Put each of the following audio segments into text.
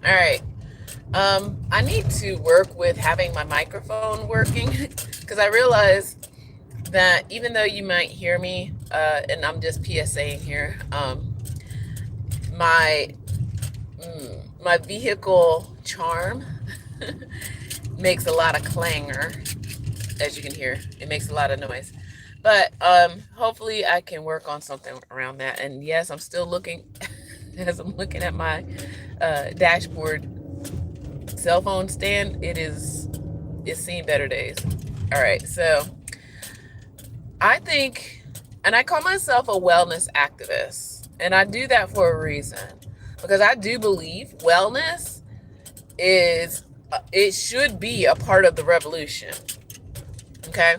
All right. I need to work with having my microphone working because I realize that even though you might hear me, and I'm just PSAing here, my my vehicle charm makes a lot of clangor, as you can hear. It makes a lot of noise. But hopefully I can work on something around that. And yes, I'm still looking as I'm looking at my dashboard cell phone stand. It's seen better days. All right, so I think, and I call myself a wellness activist, and I do that for a reason because I do believe wellness is it should be a part of the revolution. Okay,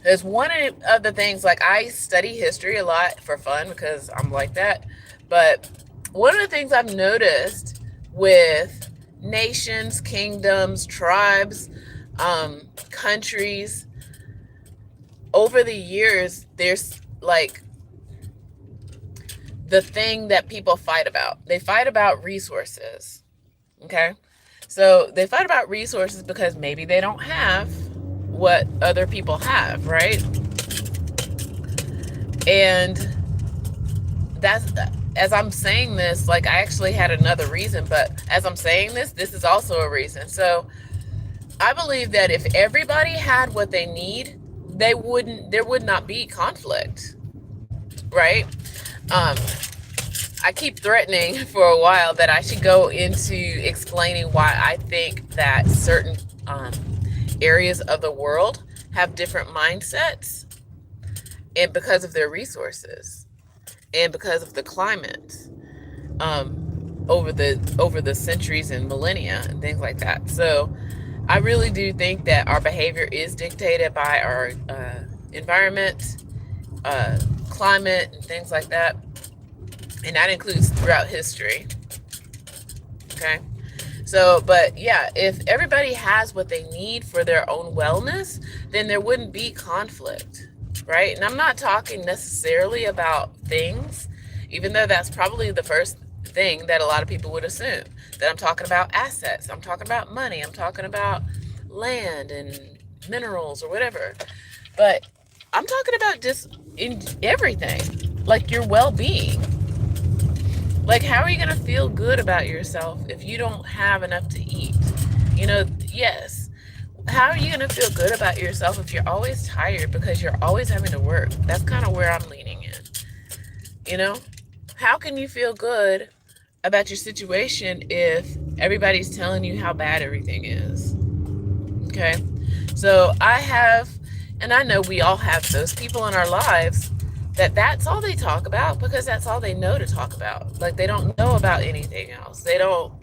there's one of the things, like I study history a lot for fun because I'm like that, but one of the things I've noticed with nations, kingdoms, tribes, countries over the years, there's like the thing that people fight about. They fight about resources. Okay. So they fight about resources because maybe they don't have what other people have, right? And that's, as I'm saying this, like I actually had another reason, but as I'm saying this, this is also a reason. So I believe that if everybody had what they need, there would not be conflict, right? Um, I keep threatening for a while that I should go into explaining why I think that certain areas of the world have different mindsets, and because of their resources and because of the climate, over the centuries and millennia and things like that. So I really do think that our behavior is dictated by our environment, climate, and things like that. And that includes throughout history. Okay. So, but yeah, if everybody has what they need for their own wellness, then there wouldn't be conflict, right? And I'm not talking necessarily about things, even though that's probably the first thing that a lot of people would assume. That I'm talking about assets, I'm talking about money, I'm talking about land and minerals or whatever. But I'm talking about just in everything, like your well being. Like, how are you going to feel good about yourself if you don't have enough to eat? You know, yes. How are you going to feel good about yourself if you're always tired because you're always having to work? That's kind of where I'm leaning in. You know, how can you feel good about your situation if everybody's telling you how bad everything is? Okay. So I have, and I know we all have those people in our lives that that's all they talk about because that's all they know to talk about. Like they don't know about anything else. They don't,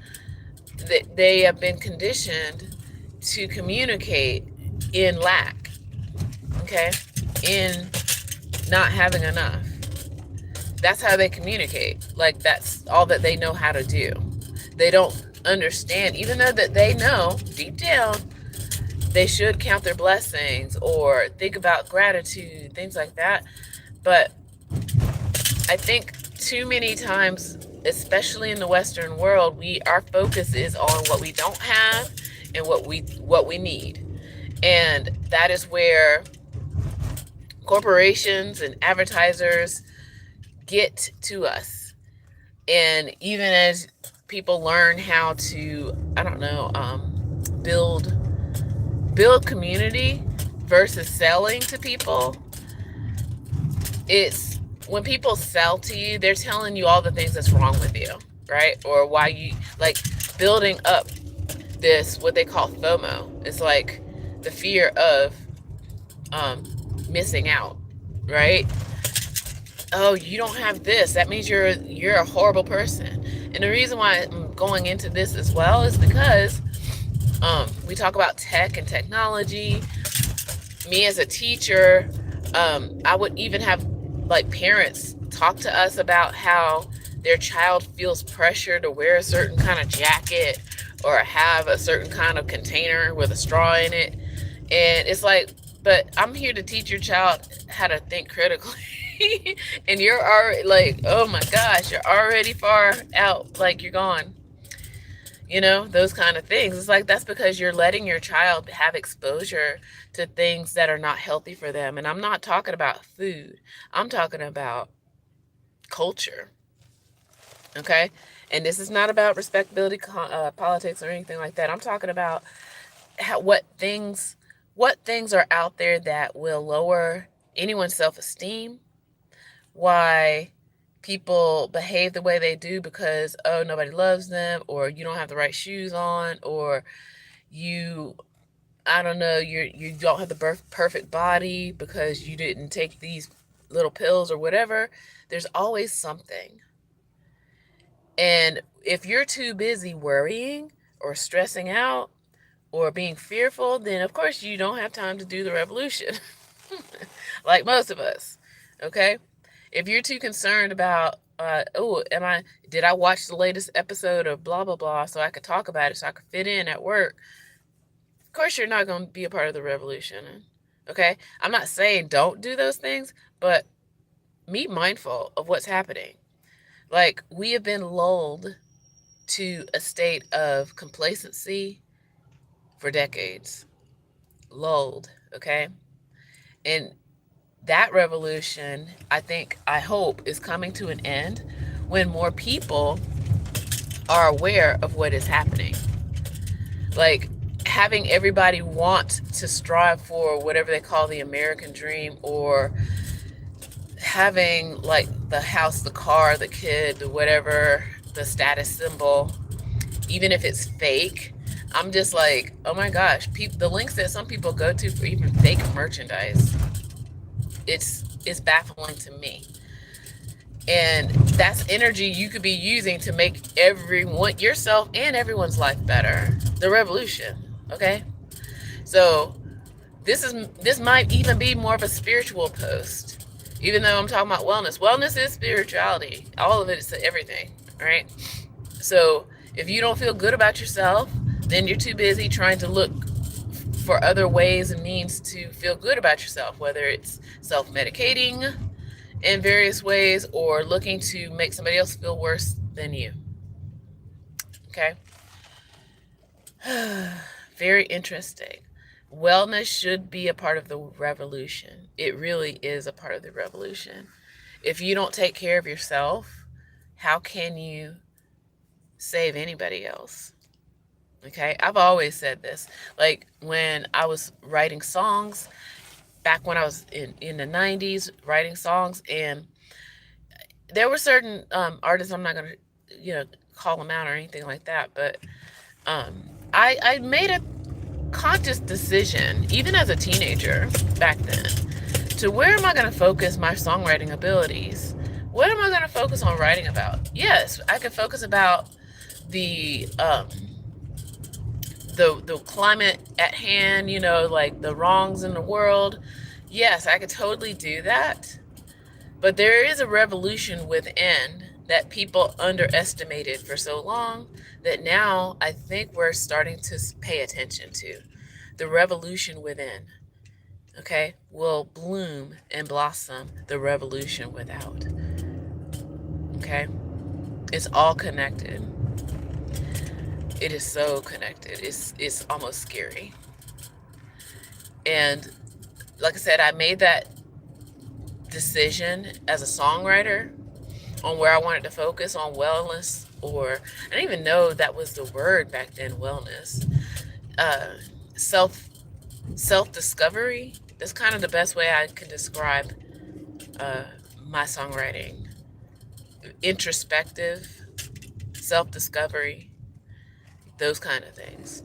they have been conditioned to communicate in lack, okay? In not having enough. That's how they communicate. Like that's all that they know how to do. They don't understand, even though that they know deep down they should count their blessings or think about gratitude, things like that. But I think too many times, especially in the Western world, our focus is on what we don't have and what we need. And that is where corporations and advertisers get to us. And even as people learn how to, I don't know, build community versus selling to people, it's when people sell to you, they're telling you all the things that's wrong with you, right? Or why you, like, building up this, what they call FOMO. It's like the fear of missing out, right? Oh, you don't have this, that means you're a horrible person. And the reason why I'm going into this as well is because we talk about tech and technology. Me as a teacher, I would even have like parents talk to us about how their child feels pressure to wear a certain kind of jacket or have a certain kind of container with a straw in it. And it's like, but I'm here to teach your child how to think critically. And you're already like, oh my gosh, you're already far out, like you're gone. You know, those kind of things. It's like that's because you're letting your child have exposure to things that are not healthy for them. And I'm not talking about food, I'm talking about culture. Okay. And this is not about respectability politics or anything like that. I'm talking about what things are out there that will lower anyone's self-esteem, why people behave the way they do because, oh, nobody loves them, or you don't have the right shoes on, or you, I don't know, you don't have the perfect body because you didn't take these little pills or whatever. There's always something. And if you're too busy worrying or stressing out or being fearful, then of course you don't have time to do the revolution. Like most of us. Okay? If you're too concerned about, did I watch the latest episode of blah, blah, blah, so I could talk about it, so I could fit in at work, of course you're not going to be a part of the revolution. Okay? I'm not saying don't do those things, but be mindful of what's happening. Like, we have been lulled to a state of complacency for decades. Lulled, okay? And that revolution, I hope, is coming to an end when more people are aware of what is happening. Like, having everybody want to strive for whatever they call the American dream, or having like the house, the car, the kid, the whatever, the status symbol, even if it's fake. I'm just like, oh my gosh, the links that some people go to for even fake merchandise, it's baffling to me. And that's energy you could be using to make everyone, yourself and everyone's life better. The revolution, okay? So this might even be more of a spiritual post, even though I'm talking about wellness. Wellness is spirituality. All of it is everything, right? So if you don't feel good about yourself, then you're too busy trying to look for other ways and means to feel good about yourself, whether it's self-medicating in various ways or looking to make somebody else feel worse than you. Okay? Very interesting. Wellness should be a part of the revolution. It really is a part of the revolution. If you don't take care of yourself, how can you save anybody else? Okay? I've always said this. Like, when I was writing songs, back when I was in the 90s, writing songs, and there were certain artists, I'm not going to, call them out or anything like that, but I made a conscious decision, even as a teenager back then, to where am I going to focus my songwriting abilities? What am I going to focus on writing about? Yes, I could focus about the climate at hand, like the wrongs in the world. Yes, I could totally do that. But there is a revolution within that people underestimated for so long that now I think we're starting to pay attention to. The revolution within, okay, will bloom and blossom the revolution without. Okay? It's all connected. It is so connected. It's almost scary. And like I said, I made that decision as a songwriter on where I wanted to focus on wellness, or I didn't even know that was the word back then, wellness. Self-discovery. That's kind of the best way I can describe my songwriting. Introspective, self-discovery, those kind of things.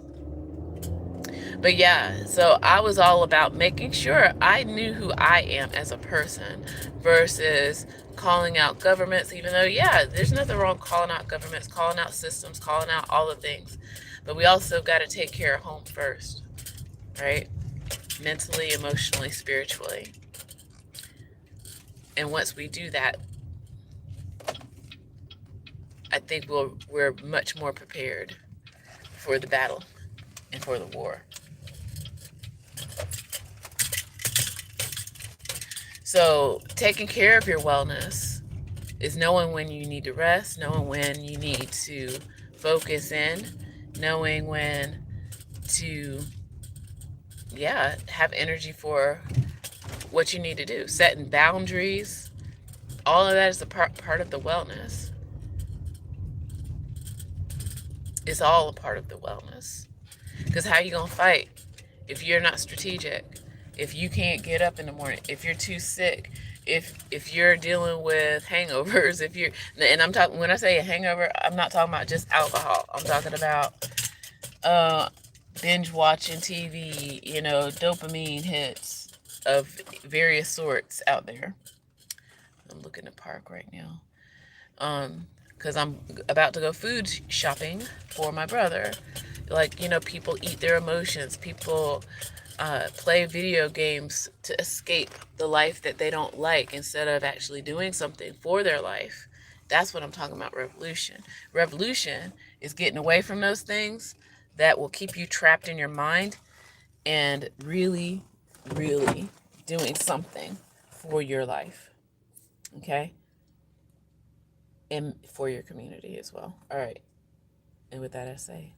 But yeah, so I was all about making sure I knew who I am as a person versus calling out governments, even though, yeah, there's nothing wrong calling out governments, calling out systems, calling out all the things. But we also got to take care of home first, right? Mentally, emotionally, spiritually. And once we do that, I think we're much more prepared for the battle and for the war. So taking care of your wellness is knowing when you need to rest, knowing when you need to focus in, knowing when to, yeah, have energy for what you need to do, setting boundaries. All of that is a part of the wellness. It's all a part of the wellness. Because how are you going to fight if you're not strategic? If you can't get up in the morning, if you're too sick, if you're dealing with hangovers, if you're, and I'm talking, when I say a hangover, I'm not talking about just alcohol. I'm talking about binge watching TV, dopamine hits of various sorts out there. I'm looking at the park right now. Because I'm about to go food shopping for my brother. Like, people eat their emotions. People play video games to escape the life that they don't like instead of actually doing something for their life. That's what I'm talking about, revolution. Revolution is getting away from those things that will keep you trapped in your mind and really, really doing something for your life. Okay? And for your community as well. All right. And with that, I say,